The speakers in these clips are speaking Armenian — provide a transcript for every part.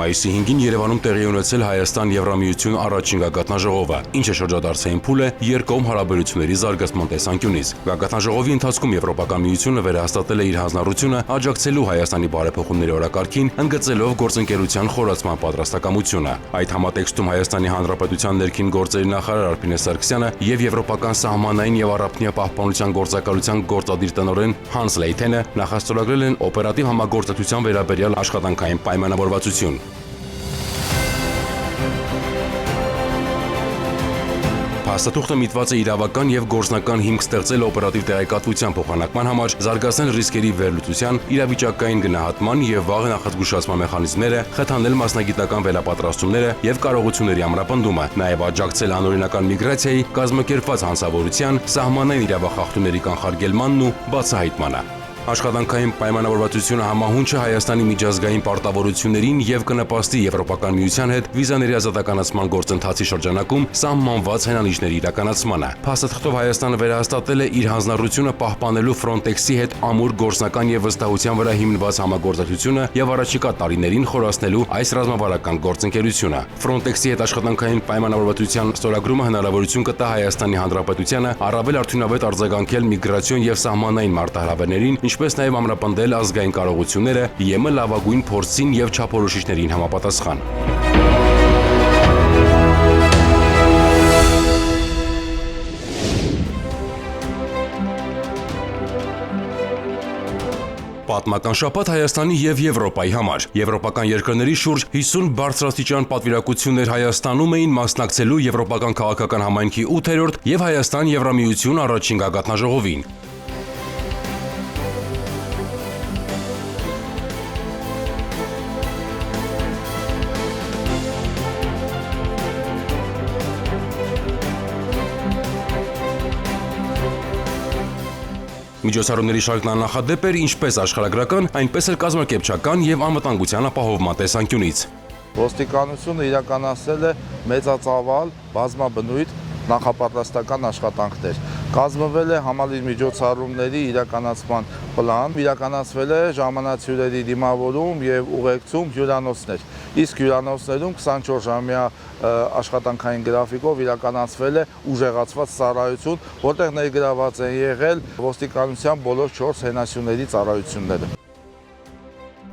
Մայիսի 5-ին Երևանում տեղի ունեցել Հայաստան-Եվրամիություն առաջին գագաթնաժողովը, ինչը շրջադարձային փուլ է երկկողմ հարաբերությունների զարգացման տեսանկյունից։ Գագաթնաժողովի ընթացքում Եվրոպական միությունը վերահաստատել է իր հանձնառությունը աջակցելու Հայաստանի բարեփոխումների օրակարգին, ընդգծելով գործընկերության խորացման պատրաստակամությունը։ Այդ համատեքստում Հայաստանի Հանրապետության ներքին գործերի նախարար Արփինե Սարգսյանը եւ Եվրոպական սահմանային եւ առափնյա պահպանության գործակալության գործադիր տնօրեն Հանս Լեյթենը նախաստորագրել են օպերատիվ համագործակցության վերաբերյալ աշխատանքային պայմանավորվածություն։ Փաստաթուղթը միտված է իրավական եւ գործնական հիմք ստեղծել օպերատիվ տեղեկատվության փոխանակման համար, զարգացնել ռիսկերի վերլուծության, իրավիճակային գնահատման եւ վաղ նախազգուշացման մեխանիզմները, խթանել մասնագիտական վերապատրաստումները եւ կարողությունների ամրապնդումը, նաեւ աջակցել անօրինական միգրացիայի, կազմակերպված հանցավորության, սահմանային իրավախախտումների կանխարգելմանն ու բացահայտմանը։ Աշխատանքային պայմանավորվածությունը համահունչ է Հայաստանի միջազգային պարտավորություններին եւ կնպաստի Եվրոպական միության հետ վիզաների ազատականացման գործընթացի շրջանակում սահմանված հենանիշների իրականացմանը։ Փաստաթղթով Հայաստանը վերահաստատել է իր հանձնառությունը պահպանելու Frontex-ի հետ ամուր գործնական եւ վստահության վրա հիմնված համագործակցությունը եւ առաջիկա տարիներին խորացնելու այս ռազմավարական գործընկերությունը։ Frontex-ի հետ աշխատանքային պայմանավորվածության ստորագրումը հնարավորություն կտա Հայաստանի Հանրապետությանը առավել արդյունավետ արձագանքել միգրացիոն եւ սահմանային մարտահրավերներին, ինչպես նաև ամրապնդել ազգային կարողությունները ԵՄ լավագույն փորձին եւ չափորոշիչներին համապատասխան։ Պատմական շաբաթ Հայաստանի եւ Եվրոպայի համար։ Եվրոպական երկրների շուրջ 50 բարձրաստիճան պատվիրակություններ Հայաստանում էին մասնակցելու Եվրոպական քաղաքական համայնքի 8-րդ եւ Հայաստան-Եվրամիություն առաջին գագաթնաժողովին։ Միջոցառումների շարքն աննախադեպ էր ինչպես աշխարհագրական, այնպես էլ կազմակերպչական եւ անվտանգության ապահովման տեսանկյունից։ Ոստիկանությունը իրականացրել է մեծածավալ բազմաբնույթ նախապատրաստական աշխատանքներ։ Կազմվել է համալիր միջոցառումների իրականացման պլան, իրականացվել է ժամանացյուրերի դիմավորում եւ ուղեկցում հյուրանոցներ։ Իսկ հյուրանոցներում 24-ժամյա աշխատանքային գրաֆիկով իրականացվել է ուժեղացված ծառայություն, որտեղ ներգրաված են եղել ոստիկանության բոլոր 4 հենասյուների ծառայությունները։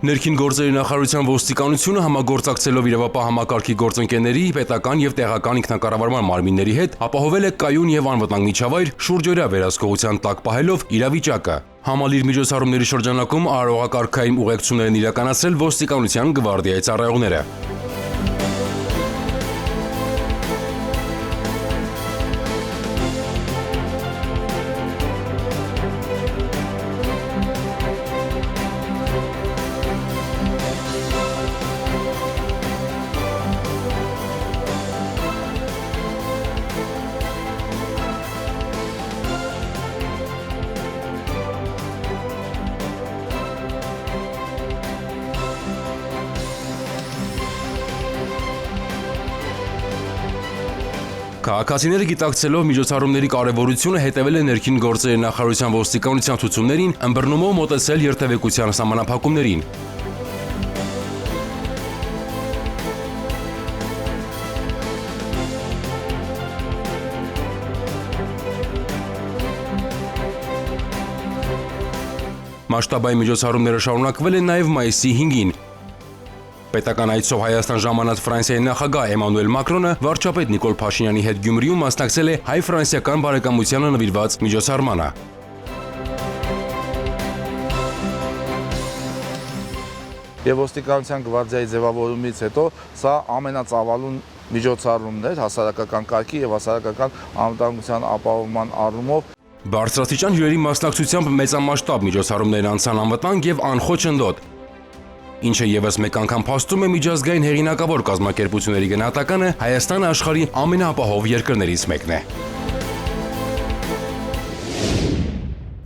Ներքին գործերի նախարարության ոստիկանությունը համագործակցելով իրավապահ համակարգի գործընկերների, պետական եւ տեղական ինքնակառավարման մարմինների հետ ապահովել է կայուն եւ անվտանգ միջավայր շուրջօրյա վերահսկողության տակ պահելով իրավիճակը։ Համալիր միջոցառումների շրջանակում արարողակարգային ուղեկցումներ են իրականացրել ոստիկանության գվարդիայի ծառայողները։ Քաղաքացիները գիտակցելով միջոցառումների կարևորությունը հետևել են ներքին գործերի նախարարության ոստիկանության ցուցումներին, ըմբռնումով մոտեցել երթևեկության սահմանափակումներին։ Մասշտաբային միջոցառումները շարունակվել են նաև մայիսի 5-ին։ Պետական այցով Հայաստան ժամանած Ֆրանսիայի նախագահ Էմանուել Մակրոնը վարչապետ Նիկոլ Փաշինյանի հետ Գյումրիում մասնակցել է հայ-ֆրանսիական բարեկամությանը նվիրված միջոցառմանը։ Եվ ոստիկանության գվարդիայի ձևավորումից հետո սա ամենածավալուն միջոցառումն էր հասարակական կարգի եւ հասարակական անվտանգության ապահովման առումով։ Բարձրաստիճան հյուրերի մասնակցությամբ մեծամասշտաբ միջոցառումներ անցան անվտանգ եւ անխոչնդոտ, ինչը եւս մեկ անգամ փաստում է միջազգային հեղինակավոր կազմակերպությունների գնահատականը Հայաստանը աշխարհի ամենաապահով երկրներից մեկն է։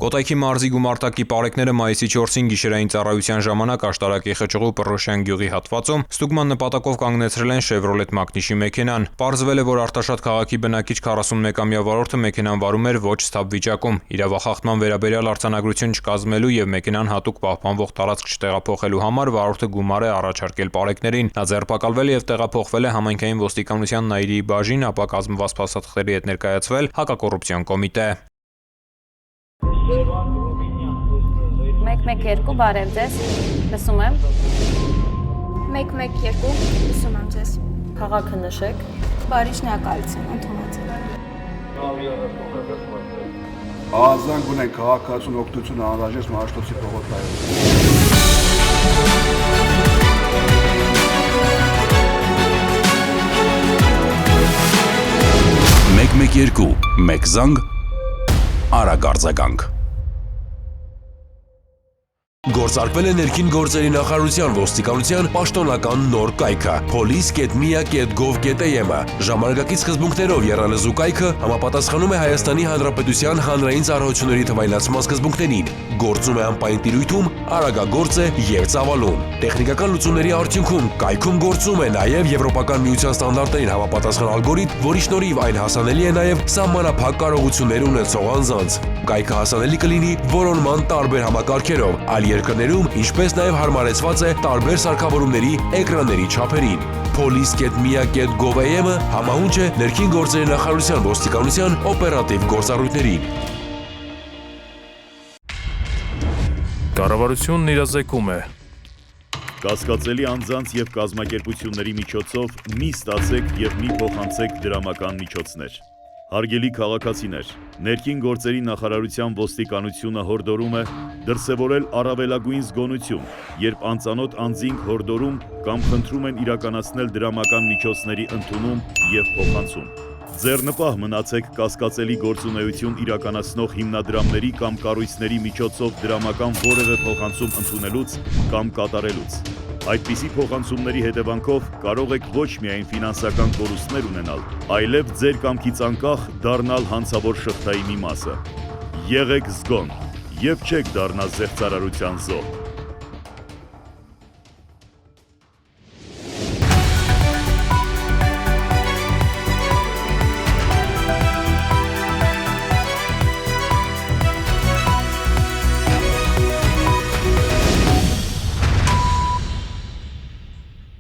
Կոտայքի մարզի գումարտակի պարեկները մայիսի 4-ին գիշերային ծառայության ժամանակ Աշտարակի Խճղու Պռոշյան գյուղի հատվածում ստուգման նպատակով կանգնեցրել են Chevrolet Magnish-ի մեքենան։ Պարզվել է, որ Արտաշատ քաղաքի բնակիչ 41-ամյա վարորդը մեքենան վարում էր ոչ սթափ վիճակում։ Իրավախախտման վերաբերյալ արձանագրություն չկազմելու եւ մեքենան հատուկ պահպանվող տարածք չտեղափոխելու համար վարորդը գումար է առաջարկել պարեկներին։ Նա ձերբակալվել եւ տեղափոխվել է համայնքային ոստիկանության Նաիրիի բաժին, ապա կազմված փաստաթղթերի հետ ներկայացվել հակակոռուպցիոն կոմիտե։ 112 բարև ձեզ, լսում եմ։ 112 լսում եմ ձեզ։ Քաղաքը նշեք։ Բարի շնորհակալություն, ընդունած եմ։ Ազանգ ունենք քաղաքացուն օգնություն անհրաժեշտ Մաշտոցի փողոցներում։ 112 մեկ զանգ արագ արձագանք։ Գործարկվել է ներքին գործերի նախարարության ոստիկանության պաշտոնական նոր կայքը police.mia.gov.am-ը։ Ժամանակակից սկզբունքներով եռալեզու կայքը համապատասխանում է Հայաստանի Հանրապետության հանրային ծառայությունների թվայնացման սկզբունքներին, գործում է անպայման տիրույթում, արագագործ է եւ ծավալուն։ Տեխնիկական լուծումների արդյունքում կայքում գործում է նաեւ Եվրոպական միության ստանդարտներին համապատասխան ալգորիթմ, որի շնորհիվ այն հասանելի է նաեւ սահմանափակ կարողություններ ունեցող անձանց։ Կայքը հասանելի կլինի որոնման տարբեր համակարգերով, այլ երկրներում, ինչպես նաև հարմարեցված է տարբեր սարքավորումների էկրանների չափերին։ police.mia.gov.am-ը համահունչ է ներքին գործերի նախարարության ոստիկանության օպերատիվ գործառույթներին։ Կառավարությունն իրազեկում է։ Կասկածելի անձանց եւ կազմակերպությունների միջոցով մի ստացեք եւ մի փոխանցեք դրամական միջոցներ։ Հարգելի քաղաքացիներ, ներքին գործերի նախարարության ոստիկանությունը հորդորում է դրսևորել առավելագույն զգոնություն, երբ անծանոթ անձինք հորդորում կամ խնդրում են իրականացնել դրամական միջոցների ընդունում եւ փոխանցում։ Ձեռնպահ մնացեք կասկածելի գործունեություն իրականացնող հիմնադրամների կամ կառույցների միջոցով դրամական որևէ փոխանցում ընդունելուց կամ կատարելուց։ Այդպիսի փոխանցումների հետևանքով կարող եք ոչ միայն ֆինանսական կորուստներ ունենալ, այլև ձեր կամքից անկախ դառնալ հանցավոր շղթայի մի մասը։ Եղեք զգոն եւ չեք դառնա զեղծարարության զոհ։